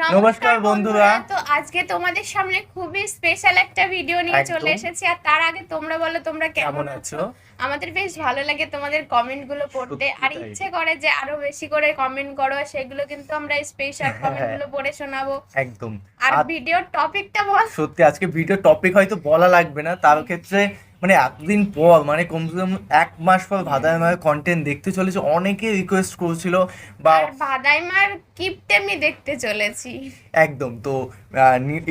নমস্কার বন্ধুরা। তো আজকে তোমাদের সামনে খুবই স্পেশাল একটা ভিডিও নিয়ে চলে এসেছি। আর তার আগে তোমরা বলো তোমরা কেমন আছো? আমাদের বেশ ভালো লাগে তোমাদের কমেন্ট গুলো পড়তে, আর ইচ্ছে করে যে আরো বেশি করে কমেন্ট করো, সেগুলো কিন্তু আমরা স্পেশাল কমেন্ট গুলো পড়ে শোনাবো একদম। আর ভিডিওর টপিকটা বল। সত্যি আজকে ভিডিও টপিক হয়তো বলা লাগবে না, তার ক্ষেত্রে মানে এতদিন পর মানে কমসে কম 1 মাস পর ভাদাই মায়ের কন্টেন্ট দেখতে চলেছে। অনেকে রিকোয়েস্ট করেছিল বা ভাদাই মার কিপটেমি দেখতে চলেছি একদম। তো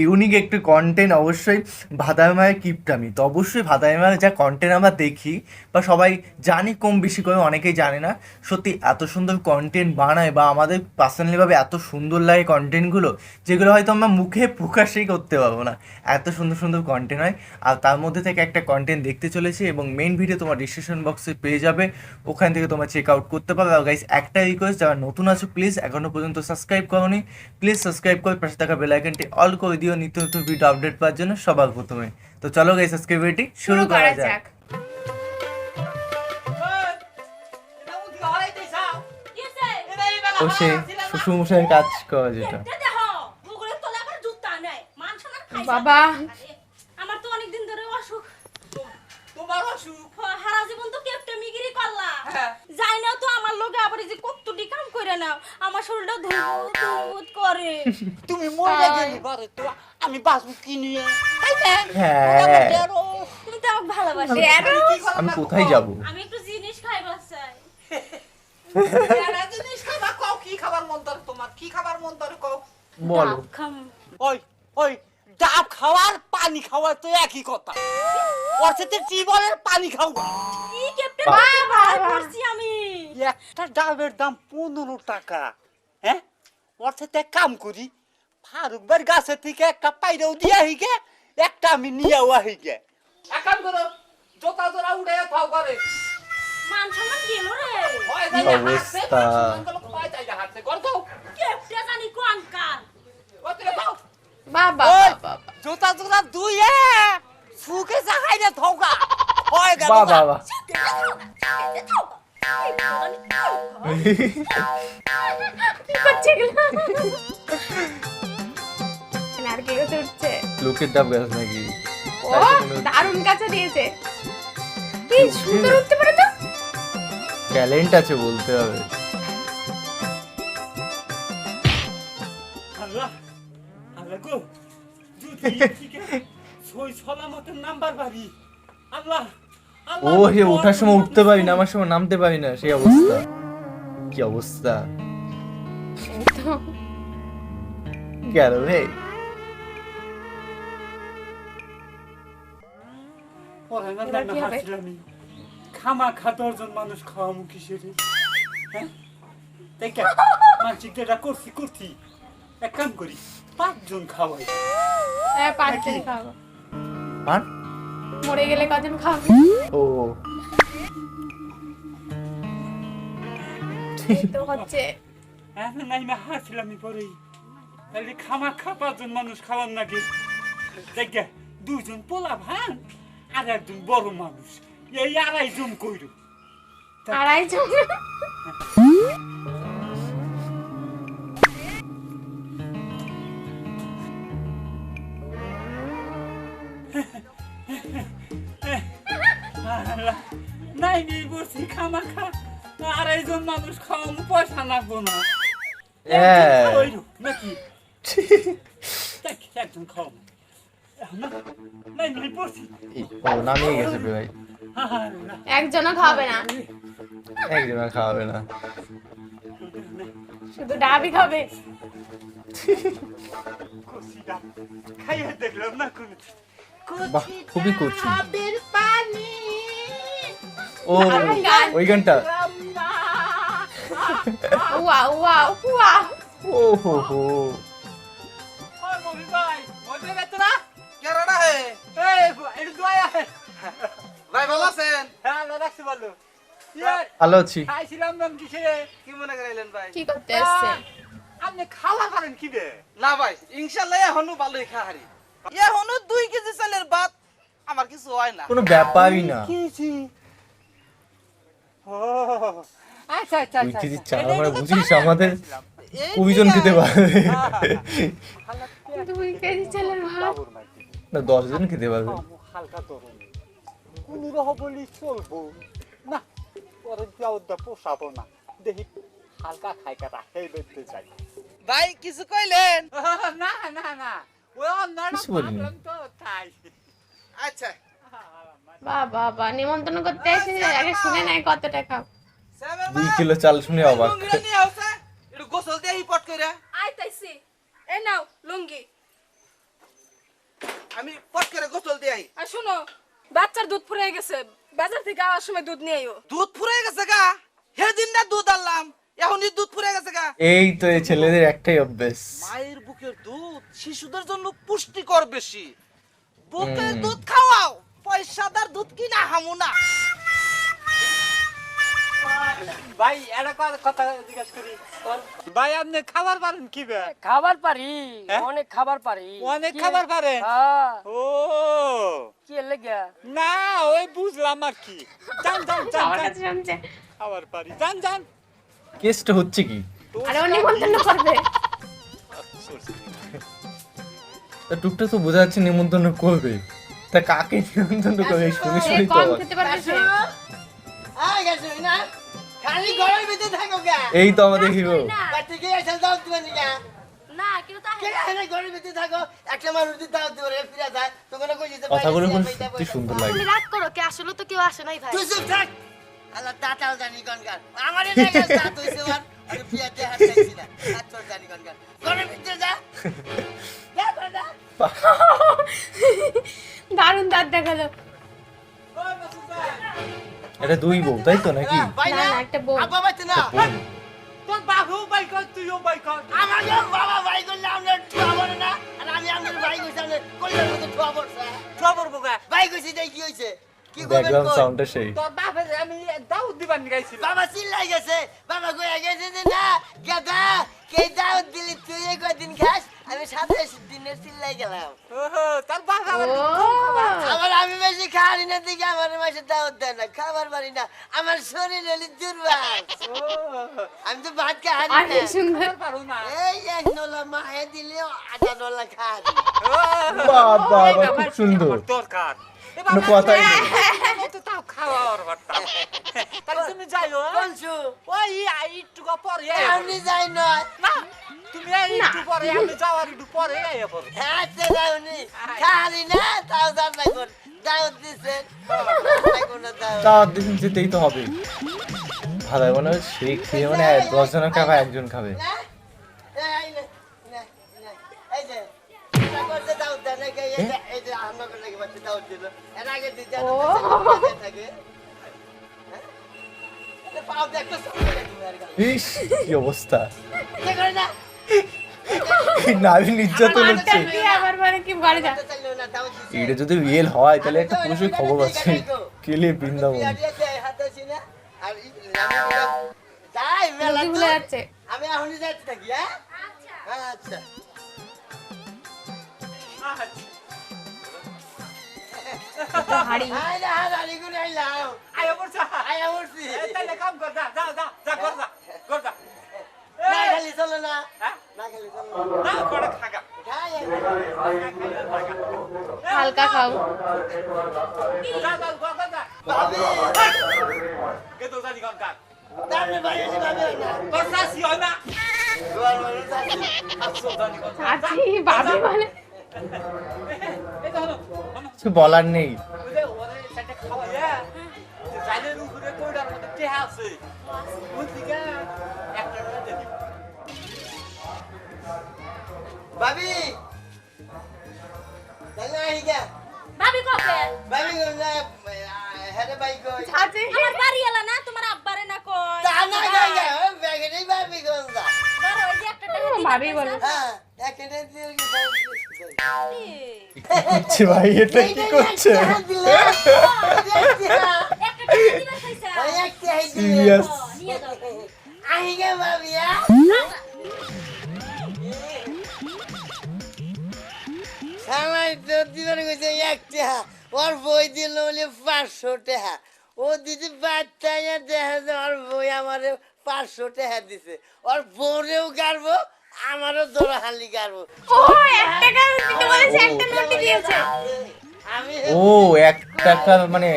ইউনিক একটু কন্টেন্ট অবশ্যই ভাদাই মায়ের কিপটামি। তো অবশ্যই ভাদাই মায়ের যা কন্টেন্ট আমরা দেখি বা সবাই জানি কম বেশি করে, অনেকেই জানে না, সত্যি এত সুন্দর কন্টেন্ট বানায় বা আমাদের পার্সোনালিভাবে এত সুন্দর লাগে কন্টেন্টগুলো, যেগুলো হয়তো আমরা মুখে প্রকাশই করতে পারবো না, এত সুন্দর সুন্দর কন্টেন্ট হয়। আর তার মধ্যে থেকে একটা কন্টেন্ট দেখতে চলেছি এবং মেইন ভিডিও তোমার ডিসক্রিপশন বক্সে পেয়ে যাবে, ওখান থেকে তোমরা চেক আউট করতে পারো। আর গাইস একটা রিকোয়েস্ট, যারা নতুন আছো প্লিজ এখনো পর্যন্ত সাবস্ক্রাইব করোনি, প্লিজ সাবস্ক্রাইব করে পাশে থাকা বেল আইকনটি অল করে দিও নিত্য নতুন ভিডিও আপডেট পাওয়ার জন্য সবার প্রথমে। তো চলো গাইস আজকের ভিডিওটি শুরু করা যাক। ও সে শ্বশুরমশাইয়ের কাজ করা যেটা। বাবা আমার তো অনেক দিন ধরে অসুখ। তোমার অসুখ? সারা জীবন তো কেপটেমিগিরি করলা। যাই না তো আমার লগে আবার এই যে কতটি কাম কইরা নাও, আমার শরীরটা ধুমুত করে। তুমি মরে গেলি বারে তো আমি বাসু কি নিয়ে? হ্যাঁ তুমি তো আমাকে ভালোবাসো। আমি কোথায় যাব? আমি একটু জিনিস খাইবার চাই। এরা জিনিস খাবা কও, কি খাবার মন তোর? তোমার কি খাবার মন তোর কও? বলো। ডাব খাম। ওই ওই ডাব খাওয়ার পানি খাওয়া তো একই কথা। ওর সাথে টিবলের পানি খাওয়া। কি কেপটেমিগিরি বার করছি আমি? একটা ডাবের দাম 15 টাকা। হ্যাঁ, ওর সাথে এক কাম করি, ফারুক ভাইয়ের গাছের থেকে একটা পাইরেও দিয়া হইগে, একটা আমি নিয়েও হইগে। এক কাম করো, জোতা জোড়া উড়ে থাও করে। মান সম্মান গেল রে। অবস্থা। কেপটে জানি কোন কাল। বাবা ওই, বাবা জোতা জোড়া দুইয়ে সুকে জাগাই না থাওগা হয় গেল। বাবা বাবা কি করছে এগুলো? নারকেল গাছে উঠছে। লোকের ডাব গাছ নাকি? ও দারুণ কাছে দিয়েছে, কি সুন্দর উঠতে পারে তো। ট্যালেন্ট আছে বলতে হবে। আল্লাহ আল্লাহ গো, যদি ঠিক সই সালামতের নাম্বার বাড়ি। আল্লাহ ও হে, ওঠার সময় উঠতে পারি না, আমার সময় নামতে পারি না, সেই অবস্থা। কি অবস্থা গেল রে। এবার কি হবে? খামা খা 10 জন মানুষ খাওয়া মুখি সেরে। হ্যাঁ দেখে মানসিক যেটা করছি এক কাম করি, 5 জন খাওয়াই। হ্যাঁ পাঁচজন খাবো, আর মরে গেলে কজন খাবে? ও এই তো হচ্ছে। এখন নাই না হাসলাম পরে, তাহলে খামা খা 5 জন মানুষ খাওয়ার নাকি। দেখে 2 জন পোলা ভান আর একজন বড় মানুষ, এই 2.5 জন কইরো। আড়াইজন। নাই নেই বলছি খামা খা 2.5 জন মানুষ খাওয়ানো পয়সা লাগবো না। হ্যাঁ। কইরো নাকি দেখ একজন খাওয়াবো নাই নেই বলছি। ও নামিয়ে গেছে ভাই, একজনও খাবে না, একদিন আর খাওয়াবে না। শুধু ডাবই খাবে। খাইয়ে দেখলাম না কোন বাহ, খুবই কচি। ও ওই গানটা। Wow wow wow. ও হো হো। ভালো আছি। খাইছিলাম নাম কিসে? কি মনে করাইলেন ভাই? কি করতে আসছে? আপনি খাওয়া করেন কি রে? না ভাই, ইনশাআল্লাহ এখনো ভালোই খাহারি। এখনো 2 কেজি চালের ভাত আমার কিছু হয় না। কোনো ব্যাপারই না। কিছি ও আচ্ছা আচ্ছা তুই আচ্ছা যদি চাল মানে বুঝিস আমাদের এই কবিজন দিকে খেতে পারবে 2 কেজি চালের ভাত। না 10 জন খেতে পারবে। হালকা তরুণ কোন রকম বলি চলবো না পরে যাওয়া পোষাবো না দেখি হালকা খাই কাটা সেই বেঁধতে চাই ভাই কিছু কইলেন? না না না ওই অন্যান্য কিছু বলিনি। ভাবলাম তো তাই আচ্ছা বাবা নিমন্ত্রণ করতে এসে আগে শুনে নাই কত টাকা। 2 কিলো চাল শুনে অবাক। লুঙ্গিটা নিয়ে আসছে একটু গোসল দিয়ে পট কইরা আইতাইছি এই নাও লুঙ্গি। আমি পট করে গোসল দিয়ে আর শুনো বাচ্চার দুধ ফুরিয়ে গেছে, বাজার থেকে আসার সময় দুধ নিয়ে আইও। দুধ ফুরিয়ে গেছে গা, সেদিন না দুধ আনলাম এখনই দুধ ফুরিয়ে গেছে গা। এই তো এই ছেলেদের একটাই অভ্যাস। মায়ের বুকের দুধ শিশুদের জন্য পুষ্টিকর বেশি। বুকের দুধ খাওয়াও, পয়সাদার দুধ কিনা হামু না। ভাই একটা কথা জিজ্ঞেস করি ভাই আপনি খাবার পারেন কি বে খাবার পারি, হ্যাঁ? অনেক খাবার পারি। অনেক কি- খাবার পারেন হ্যাঁ, ও কি লেগে? না ওই বুঝলাম আর কি জান জান জান আমার জান। কাছে শুনছে খাবার পারি জান জান কেসটা হচ্ছে কি? আর ও নিমন্ত্রণ করবে। তা টুকটাক তো বোঝা যাচ্ছে নিমন্ত্রণ করবে। তা কাকে নিমন্ত্রণ করবে শুনে সে শুনে তো কম অবাক। খেতে পারবে সে। আয় গেছো না খালি ঘরের ভিতরে থাকো গা এই তো আমাদের হিরো। বাড়ি থেকে এসে দাও দিবেন না না কিন্তু তা কে এখানে ঘরের ভিতরে থাকো একটা মানুষ যদি দাও দিবে ফিরে যায় তোমরা কই যেতে কথাগুলো খুব সত্যি সুন্দর লাগে। তুমি রাগ করো, কে আসলে তো কেউ আসে নাই ভাই। তুই চুপ থাক আল্লাহ দাতাল জানি গনগার আমারে দেখে দাঁত হইছে ওর আর পিয়াতে হাত চাইছি না হাত তোর জানি গনগার ঘরের ভিতরে যা যা যা দারুণ দাঁত দেখালো। এটা 2 বউ তাই তো নাকি? ভাই না না না একটা বউ। আব্বা বাইতে না তোর বাবু ভাই কর তুইও ভাই কর আমাকে বাবা ভাই করলে আমরা ঠুয়া বলে না আর আমি আমাদের ভাই কইছি আমরা কল্যাণ মতো ঠুয়া বলছে খবর বগা ভাই কইছি তাই কি হইছে কি করবেন ব্যাকগ্রাউন্ড কই? সাউন্ডটা সেই। তোর বাপে আমি দাউদ দিবান গাইছিলাম বাবা চিল্লাই গেছে বাবা কইয়া গেছে যে না গাদা কে দাওয়াত দিলি তুই এই কয়দিন খাস আমি 27 দিনের চিল্লাই গেলাম ওহো তোর বাবা আমার ও আমার আমি বেশি খাওয়ারি না দিকে আমার মাসে দাওয়াত দেয় না খাবার পারি না আমার শরীর হলি দুর্বল আমি তো ভাত খাই আর না কি সুন্দর। পারু না এই এক নলা মাহে দিলেও আধা নলা খাওয়া বাবা খুব সুন্দর। দরকার কোনো কথাই নেই। তো তাও খাওয়ার কথা তাহলে তুমি যাইও বলছু ওই একটু পরে আমি যাই নয় না তুমি একটু পরে আমি যাওয়ার একটু পরে আইয়া পড়ো হ্যাঁ তো যাওনি খালি না তাও দাম নাই কোন দাওয়াত দিছে নাই কোন দাওয়াত তা দিন যেতেই তো হবে। ভালো মনে হয় সেই খেয়ে মানে 10 জনের খাবে 1 জন খাবে। না এই না না না এই যে এটা করতে দাওয়াত দেয় না এই যে আমরা করে নাকি বাচ্চা দাওয়াত দিল এর আগে দিতে থাকে এটা পাও দেখতে সব তুমি আর গাল ইস কি অবস্থা। কে করে না নারী নির্যাতন হচ্ছে। কি আবার মানে কি বাড়ি যা। চাইলো না দাওয়াত দিছে এটা যদি রিয়েল হয় তাহলে একটা পুরুষের খবর আছে। কেলে বৃন্দাবন। আর তাই মেলা ভুলে যাচ্ছে। আমি এখনই যাচ্ছি থাকি হ্যাঁ আচ্ছা তো হাড়ি। আয় না হারারি করে আইলাম আইয়া পড়ছা আয়া উঠছি তাহলে কাম কর যা যা যা যা কর যা কর যা না খালি চলো না হ্যাঁ না খালি চলো না করে খাগা খাই হালকা খাও। যা যা কর যা ভাবি কে তো জানি কোন কাজ তাহলে ভাই ভাবি না তোর শাসি হয় না গোয়াল মানুষ আছে আসো জানি কোন চাচি বাবি মানে এই তো হলো কিছু বলার নেই। ওরে ওরে সেটা খাওয়াইয়া জাইলের উপরে কইডার মধ্যে টেহা আছে ওই দিকে একটা করে দে দিবি ভাবি তাহলে আই গা ভাবি কবে? ভাবি না হ্যাঁ ভাই কই চাচি আমার বাড়ি এলা না, তোমার আব্বারে না কই। তা না গা ব্যাগেই ভাবি গন্দা ধরো, ওই যে একটা টাকা দিতে ভাবি পারছো। বলে। হ্যাঁ একেতে দিয়ে এই, করছে ভাই এটা কি করছে? একটা টাকা দিবার চাইছা। সিরিয়াস। ও, নিয়ে যাও। আহিগে ভাবিয়া সামাই তো দিবার কইছে 1 টাকা ওর বই দিল বলে 500 টাকা ও দিদি বাচ্চায়া দেখা যায় ওর বই আমারে 500 টাকা দিছে ওর বউরেও গারবো আমারও দোড়া হালি গারবো ও 1 টাকা দিতে বলেছে, একটা নোট দিয়েছে। আমি ও 1 টাকা মানে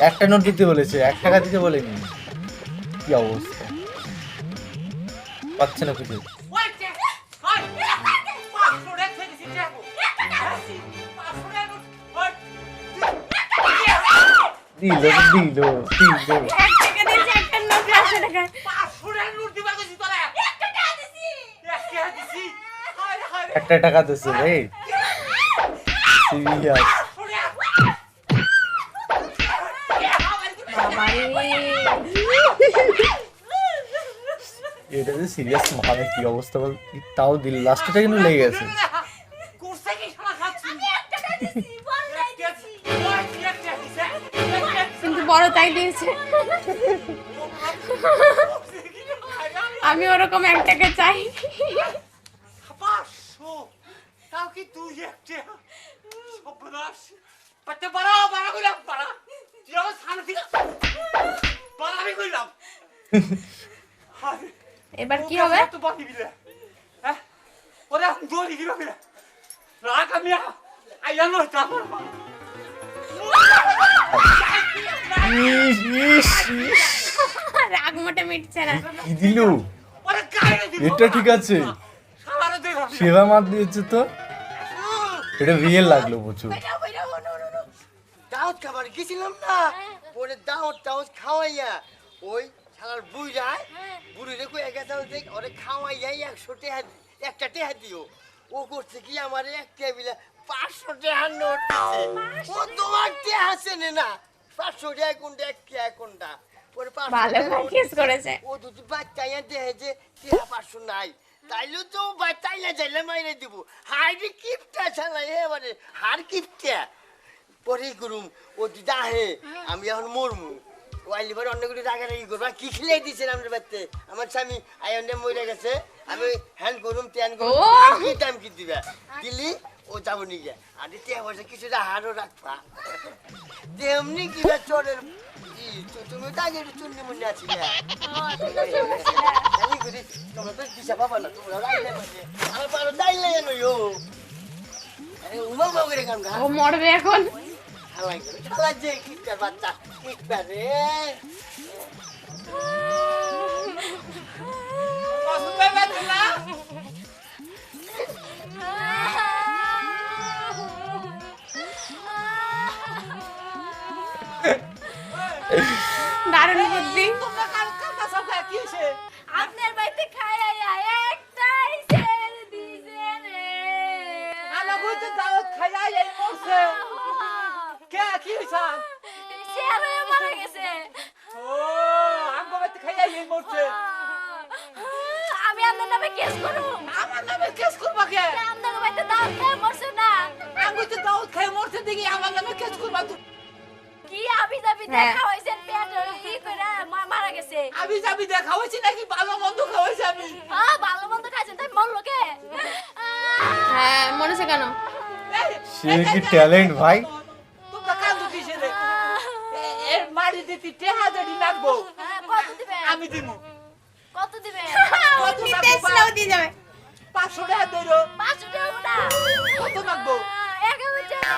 একটা নোট দিতে বলেছে, 1 টাকা দিতে বলেনি। কি অবস্থা, পাচ্ছে না কিছু। দিল দিল দিল। 1 টাকা দিয়েছে, একটা নোট 500 টাকা। একটা টাকা দিছে রে, সিরিয়াস। এটা যে সিরিয়াস মানে কি অবস্থা বল, তাও দিল, লাস্টটা কিন্তু লেগে গেছে। কিন্তু বড় তাই দিয়েছে। আমি ওরকম 1 টাকা চাই। 500 তাও কি তুই একটা সর্বনাশ পাতে বাড়া বাড়া কইলাম বাড়া তুই আমার সামনে থেকে বাড়া আমি কইলাম এবার কি হবে? তো বাকি দিলে হ্যাঁ ওরে দড়ি কি হবে রাগ আমি আইয়া নয় তা ইস ইস ইস, রাগ মোটে মিটছে না। কি দিলু? ওরে গায়ে দি এটা ঠিক আছে, সারা দেখ সেরা মার দিয়েছে তো, এটা রিয়েল লাগলো প্রচুর। দাওয়াত খাবার গেছিলাম না পরে দাওয়াত খাওয়াইয়া ওই শালার বুড়িরে কয়ে গেছে ওরে খাওয়াইয়া 100 টাকা একটা টাকা দিও ও করছে কি আমার এক টেবিলে 500 টাকার নোট দিছে ও তোমার টাকা আছে না 500 টাকা কোনটা এক টাকা কোনটা পরে 500 ভালো টাকা কিস করেছে। ও দুটি বাচ্চাইয়া দেখে যে টাকা 500 নাই তাইলে তো বাচ্চাইলে যাইলে মাইরে দিব হাইরে কিপটা চালাই এবারে হার কিপটা পরে করুম ও দিদা হে আমি এখন মরমু ও আইলিবার অন্যগুলি রাগারাগি করবা কি খেলে দিয়েছেন আমার বাড়িতে আমার স্বামী আয়নে মরে গেছে আমি হ্যান্ড করুম ত্যান করুম ও! কি টাইম কি দিবা দিলি ও যাবো নিগে আর টিয়া পয়সা কিছু হারও রাখবা তেমনি কিবা চোরের তুমি তো আগে চুন্নি মুন্নি আছি আমি করি তোমরা তো দিশা পাবা না তোমরা রাইলে মানে আমার পারো দাইলে নইও আরে উমা উমা করে কাম গা ও মরবে এখন। হালাই করে হালাই যে কিটা বাচ্চা কিটা রে দারুণ বুদ্ধি। আপনার বাড়িতে খাই আইয়া একটাই ছেড়ে দিছে রে আমার বুঝতে দাওয়াত খাইয়া এই মরছে কে কি হইছে ছেড়ে মারা গেছে ও আমার বাড়িতে খাইয়া এই মরছে আমি আপনার নামে কেস করব আমার নামে কেস করবা কে আপনার বাড়িতে দাওয়াত খেয়ে মরছে না আমি তো দাওয়াত খাই মরছে দেখি আমার নামে কেস করবা তুই কি আবি যাবি হ্যাঁ। দেখা হইছেন পেট ই করে মারা গেছে আমি যাবি দেখা হয়েছি নাকি ভালো মন্দ খাওয়াইছি আমি হ্যাঁ ভালো মন্দ খাইছেন তাই মরলো কে হ্যাঁ মরেছে কেন? সে কি ট্যালেন্ট ভাই। তোমরা কান্দু কিসে রে এর মারি দিতে টেহা দেড়ি লাগবো কত দিবে আমি দিমু কত দিবে ও নিতে এসলেও দিয়ে যাবে। 500 টাকা দেরো 500 টাকা না কত লাগবো 1000 টাকা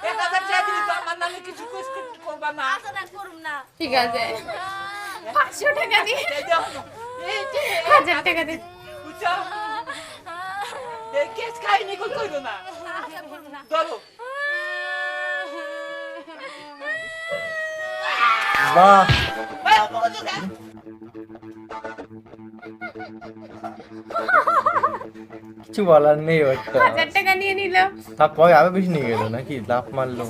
1000 টাকা দিলি তো আমার নামে কিছু কেস করবা না আচ্ছা না করুম না ঠিক আছে, 500 টাকা দিয়ে এই দেখো এই যে 1000 টাকা দিয়ে। বুঝছো এই কেস কাহিনী কইরো না আচ্ছা করুম না ধরো বাহ, এই বলছো কে কিছু বলার নেই একটা। 1000 টাকা নিয়ে নিল। তারপরে আরো বেশি নিয়ে গেল নাকি, লাফ মারলো।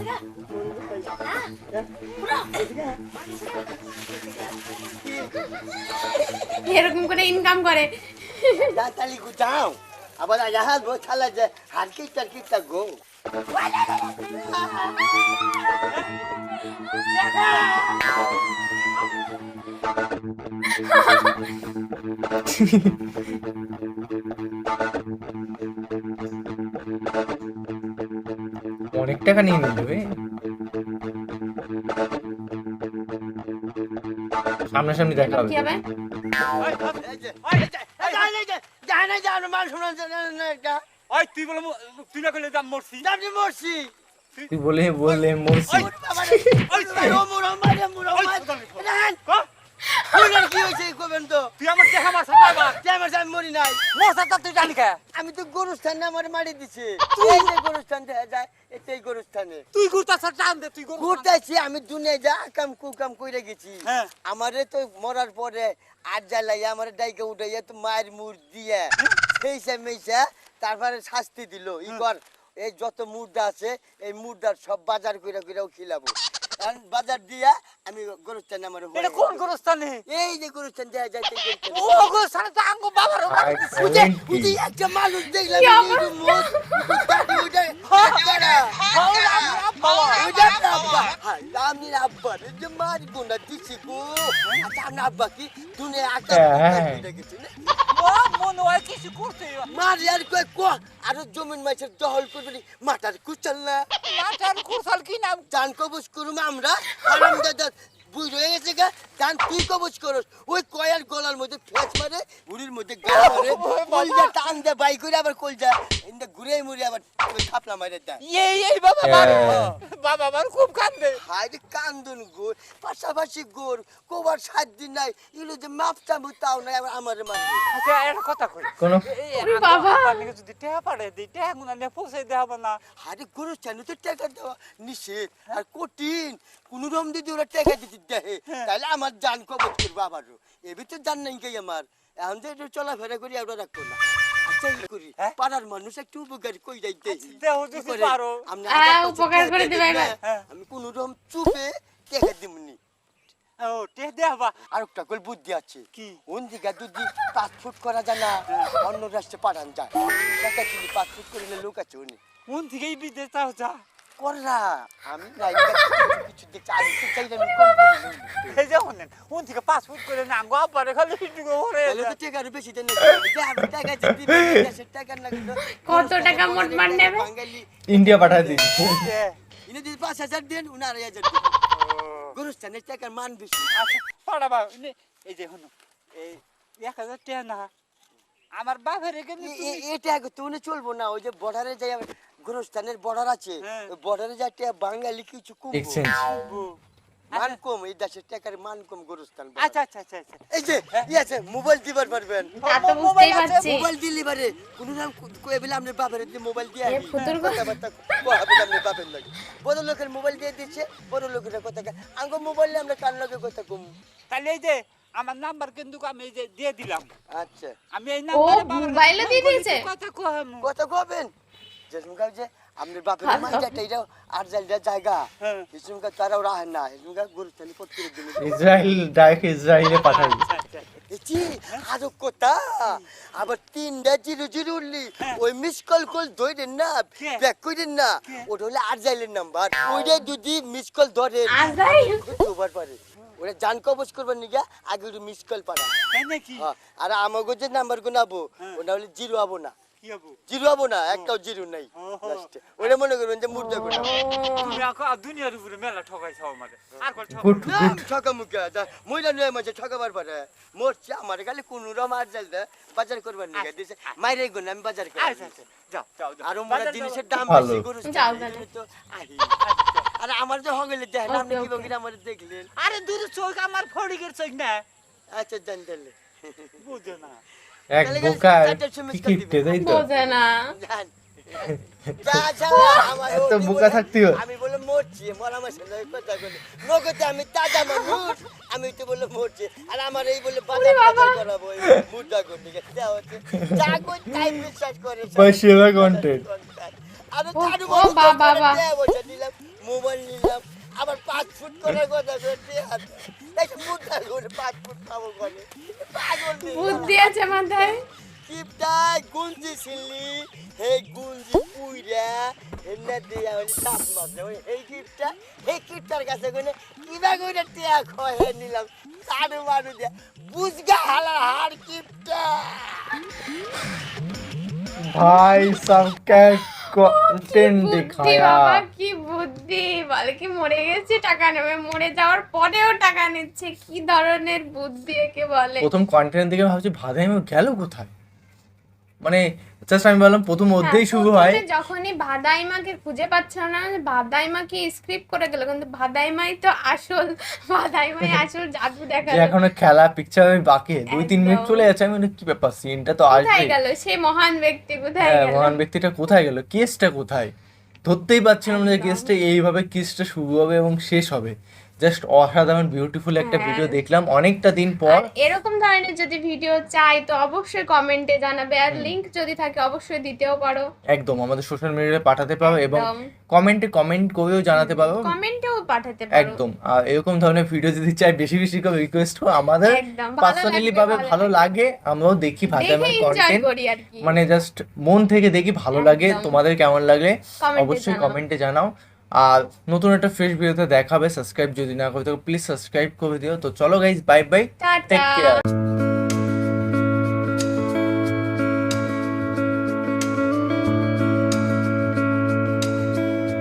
এরকম করে ইনকাম করে। তালি গো যাও আবার আয়াহাত বো ছালা যে হার কিটা গো অনেক টাকা নিয়ে নিল রে। সামনাসামনি দেখা এবার হবে কি হবে? মান শোনা না একটা ওই তুই বলে তুই না করলে দাম মরছি আপনি মরছি তুই বলে বলে মরছি কি হয়েছে কবেন তো তুই আমার দেখা মার সাথে আমি মরি নাই মরছা তুই জানি কে আমি তো গরুস্থানে আমার মারি দিছি এই যে গরুস্থান দেখা যায় এটাই গরুস্থানে তুই ঘুরতাছ টান দে তুই গরু ঘুরতেছি আমি দুনিয়ায় যা কাম কুকাম কইরা গেছি হ্যাঁ। আমারে তো মরার পরে আর জ্বালাই আমার ডাইকে উঠাইয়া তো মায়ের মুর দিয়ে সেইসা মেইসা তারপরে শাস্তি দিল কর এই যত মুর্দা আছে এই মুর্দার সব বাজার কইরা কইরাও খিলাবো এখন বাজার দিয়া আমি গরুস্থানে আমার এটা কোন গরুস্থানে এই যে গরুস্থান যায় যাইতে ও গরুস্থানে তো আঙ্গ বাবার বুঝি একটা মানুষ দেখলাম কি এই মুখ ওইটা আমি আব্বা যে মারি গুন্ডা দিছি গো আচ্ছা আমি আব্বা কি দুনে আটা ও মনে হয় কিছু করতে মারি আর কই কো আর জমিন মাছের দহল করবি মাটার কুচল না মাথার কুরসাল কি নাম জান কবজ করুম আমরা হারাম দাদা বুঝ হয়ে গেছে গা জান তুই কবজ করস ওই কয়ার গলার মধ্যে ফেস মারে বুড়ির মধ্যে গা মারে কলজা টান দে বাই করে আবার কলজা ইন্দা ঘুরে মুড়ে আবার থাপলা মারে দেয় এই বাবা বাবা বাবা আমার খুব কান্দে হায় রে কান্দন গোর পাশাপাশি গোর কোবার 7 দিন নাই ইলো যে মাপটা মুতাও নাই আবার আমারে মারবে আচ্ছা একটা কথা কই কোনো ওরে বাবা। আপনি যদি টাকা পাড়ে দিই টাকা গুনা নিয়ে পৌঁছে দেব না আরে গরু চানু তো টাকা দেওয়া নিষেধ আর কঠিন কোন রকম যদি ওরা টাকা দিতে দেয় তাহলে আমার জান কবজ করবো আবারও এবে তো জান নাই কে আমার এখন যে একটু চলাফেরা করি আমরা রাখবো না আচ্ছা এই করি পাড়ার মানুষ একটু উপকার কই যাই দেই দেহ যদি পারো উপকার করে দিবে এবার। আমি কোন রকম চুপে টাকা দিমনি ও টাকা দেবা আর একটা কল বুদ্ধি আছে কি? কোন দিকে যদি 5 ফুট করা যায় না অন্য রাষ্ট্রে পাঠান যায় টাকা দিলি 5 ফুট করলে লোক আছে উনি কোন থেকেই বিদেশ যাও যা কররা আমি নাই কিছু দেখছি আমি তো চাই আমি কোন করি এই যে হলেন কোন থেকে 5 ফুট করে না আঙ্গ আপারে খালি হিটুকো ওরে তাহলে তো টাকা আরো বেশি দেন না আমি টাকা যদি দেশের টাকা না কিন্তু কত টাকা মোট মান নেবে? বাঙালি ইন্ডিয়া পাঠায় দিই ইনি যদি 5000 দেন উনি 8000 দেন গরুস্থানের টাকার মান বেশি আচ্ছা পাড়াবা এই যে হনো এই 1000 টাকা না আমার বাপের এখানে এটা তো উনি চলবো না ওই যে বর্ডারে যাই গরুস্থানের বর্ডার আছে ওই বর্ডারে যাইতে বাঙালি কিছু কম এক্সচেঞ্জ মান কম এই দেশের টাকার মান কম গরুস্থান আচ্ছা আচ্ছা আচ্ছা আচ্ছা এই যে আছে মোবাইল দিবার পারবেন তা তো বুঝতেই পারছি। মোবাইল দিলি বারে কোন নাম কই বলে আপনি বাপের দিয়ে মোবাইল দিয়ে এ ফুতুর গো। কথাবার্তা কোহাবে আপনি বাপের লাগে বড় লোকের মোবাইল দিয়ে দিচ্ছে বড় লোকের কথা আঙ্গ মোবাইলে আমরা কার লগে কথা কম তাহলে এই যে আমার নাম্বার কিন্তু আমি এই যে দিয়ে দিলাম আচ্ছা আমি এই নাম্বারে মোবাইলে দিয়ে দিয়েছে? কথা কহাম কথা কবেন যেসমকাল যে আপনার বাপের মাইজাটা এটা আর জায়গা জায়গা হ্যাঁ। যেসমকাল তারাও রাহে না যেসমকাল গরুস্থানে পত্রিকা দিলে ইসরায়েল ডাইরেক্ট ইসরায়েলে পাঠাই দিই আচ্ছা এটি আরো কথা আবার 3টা 00 উঠলি ওই মিস কল কল ধরেন না কে? ব্যাক করেন না ওটা হলো আরজাইলের নাম্বার ওইটা যদি মিস কল ধরেন আজাই দুবার পারে ওরা জান কবজ করবেন নিগা আগে একটু মিস কল পারা তাই নাকি হ্যাঁ, আর আমাকে যে নাম্বার গুলো আবো ওটা হলে 0 আবো না কি হবো 0 আবো না একটাও 0 নাই লাস্টে ওটা মনে করবেন যে মুর্দা গুলো তুমি দুনিয়ার উপরে মেলা ঠকাইছো আমারে আর কল ঠক গুড না ঠকা মুখে মহিলা নয় মাঝে ঠকাবার পারে মরছে আমার গালে কোন রকম আর জাল বাজার করবার নিগা দিছে মাইরে গুণ আমি বাজার করি আচ্ছা আচ্ছা যাও যাও যাও আর মোরা জিনিসের দাম ভালো। বেশি গরু যাও তাহলে। তো আহি আর আমার যে হগলে দেখেন আপনি Okay, কি okay. বঙ্গিরা আমার দেখলেন আরে দূর চোখ আমার ফড়িকের চোখ না আচ্ছা জান তাহলে বুঝো না এক বোকা কি কিপটে তাই তো বোঝে না। জান যা শালা আমার এত বোকা থাকতে হয়। আমি বলে মরছি মরা মাসে নয় কথা বলে নগদে আমি তাজা মানুষ আমি তো বলে মরছি আর আমার এই বলে বাজার বাজার করাবো এই মুদ্রা করতে গেছে দেওয়া হচ্ছে যা কই তাই বিশ্বাস করে পয়সা কন্টেন্ট আরে ও, চারু ও বাবা, বাবা। বসে দিলাম মোবাইল নিলাম আবার 5 ফুট করার কথা করতে আছে এই মুদ্রা করে 5 ফুট পাবো করে পাগল নেই বুদ্ধি আছে মাথায়। কিপটাই গুঞ্জি ছিলি হে গুঞ্জি পুইরা এনে দিয়া হলি সাপ মারছে ওই এই কিপটার কাছে কোনে কিবা কইরা টিয়া খয়ে নিলাম চারু মারু দিয়া বুঝগা হালা হার কিপটা भाई सब क्या कंटेंट বুদ্ধি दिखाया বাবা, কি বুদ্ধি, বলে কি মরে গেছে টাকা নেবে, মরে যাওয়ার পরেও টাকা নিচ্ছে, কি ধরনের বুদ্ধি একে বলে। প্রথম কন্টেন্ট দেখে ভাবছি ভাদাইমা গেল কোথায়, মানে জাস্ট আমি বললাম প্রথম অধ্যায় শুরু হয়, প্রথমে যখনই ভাদাইমাকে খুঁজে পাচ্ছিল না, ভাদাইমা কি স্ক্রিপ্ট করে গেল, কিন্তু ভাদাইমাই তো আসল, ভাদাইমাই আসল জাদু যে দেখালো। এখনো খেলা পিকচার বাকি 2-3 মিনিট একদম। চলে যাচ্ছে, আমি বলি, কি ব্যাপার, সিনটা তো কোথায় আসবে, গেল সেই মহান ব্যক্তি, কোথায় হ্যাঁ গেল? মহান ব্যক্তিটা কোথায় গেল, কেসটা কোথায়, ধরতেই পারছিলাম না যে একদম। কেসটা এইভাবে কেসটা শুরু হবে এবং শেষ হবে। জাস্ট অসাধারণ বিউটিফুল একটা হ্যাঁ। ভিডিও দেখলাম অনেকটা দিন পর। আর এরকম ধরনের যদি ভিডিও চাই তো অবশ্যই কমেন্টে জানাবে, আর লিংক যদি থাকে অবশ্যই দিতেও পারো, একদম আমাদের সোশ্যাল মিডিয়ায় পাঠাতে পারো এবং একদম। কমেন্টে কমেন্ট করেও জানাতে পারো। কমেন্টেও পাঠাতে পারো। একদম। আর এরকম ধরনের ভিডিও যদি চাই বেশি বেশি করে রিকোয়েস্ট করো, আমাদের একদম, ভালো পার্সোনালি লাগবে, ভাবে ভালো ভালো লাগে, আমরাও দেখি দেখে ভাদাইমার এনজয় কন্টেন্ট, করি আর কি। মানে জাস্ট মন থেকে দেখি, ভালো লাগে। একদম। তোমাদের কেমন লাগে Comment এ অবশ্যই জানাও। কমেন্টে জানাও। আর নতুন একটা ফ্রেশ ভিডিওতে দেখাবে, সাবস্ক্রাইব যদি না করে থাকো প্লিজ সাবস্ক্রাইব করে দিও। তো চলো গাইজ, বাই বাই, টেক টাটা। কেয়ার।